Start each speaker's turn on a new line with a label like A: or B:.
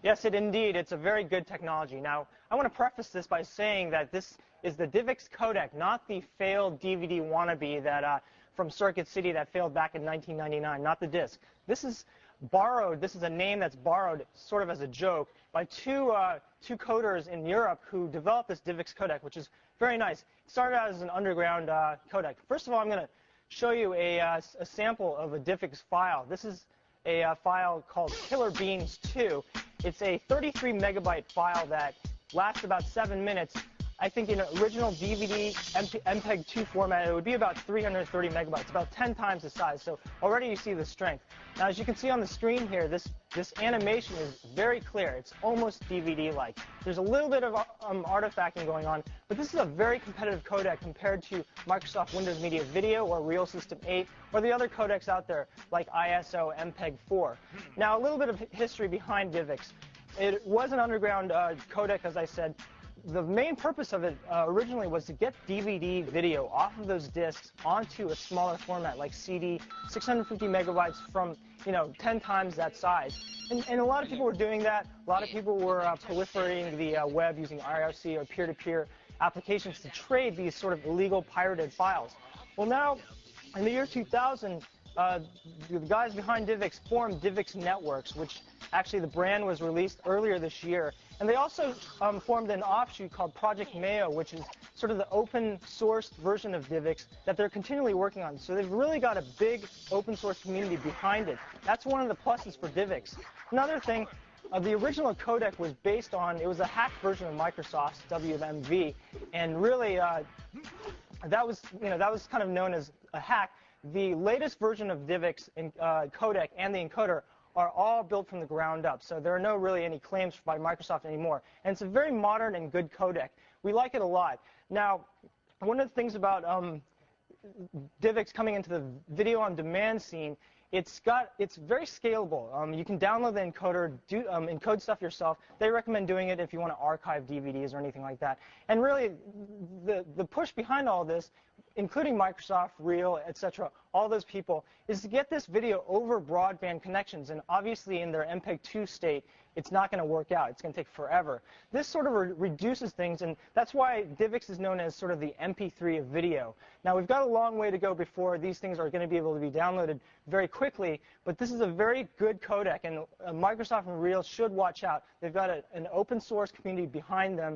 A: Yes, indeed. It's a very good technology. Now, I want to preface this by saying that this is the divx codec, not the failed DVD wannabe that from Circuit City that failed back in 1999, not the disc. This is borrowed. This is a name that's borrowed sort of as a joke by two coders in Europe who developed this divx codec, which is very nice. It started out as an underground codec. First of all, I'm going to show you a sample of a divx file. This is a file called Killer Beans 2. It's a 33 megabyte file that lasts about 7 minutes. I think in original DVD MPEG-2 format, it would be about 330 megabytes, about 10 times the size. So already you see the strength. Now, as you can see on the screen here, this animation is very clear. It's almost DVD-like. There's a little bit of artifacting going on, but this is a very competitive codec compared to Microsoft Windows Media Video or Real System 8 or the other codecs out there like ISO MPEG-4. Now, a little bit of history behind divx. It was an underground codec, as I said. The main purpose of it originally was to get DVD video off of those discs onto a smaller format like CD, 650 megabytes from 10 times that size. And a lot of people were doing that. A lot of people were proliferating the web using IRC or peer-to-peer applications to trade these sort of illegal pirated files. Well, now, in the year 2000, the guys behind divx formed divx Networks, which actually the brand was released earlier this year. And they also formed an offshoot called Project Mayo, which is sort of the open source version of divx that they're continually working on. So they've really got a big open source community behind it. That's one of the pluses for divx. Another thing, the original codec was based on, it was a hacked version of Microsoft's WMV, and really that was kind of known as a hack. The latest version of divx codec and the encoder are all built from the ground up, so there are no really any claims by Microsoft anymore. And it's a very modern and good codec. We like it a lot. Now, one of the things about divx coming into the video on demand scene, it's very scalable. You can download the encoder, encode stuff yourself. They recommend doing it if you want to archive DVDs or anything like that. And really, the push behind all this, including Microsoft, Real, etc., all those people, is to get this video over broadband connections. And obviously, in their MPEG-2 state, it's not going to work out. It's going to take forever. This sort of reduces things, and that's why divx is known as sort of the MP3 of video. Now, we've got a long way to go before these things are going to be able to be downloaded very quickly, but this is a very good codec, and Microsoft and Real should watch out. They've got an open source community behind them.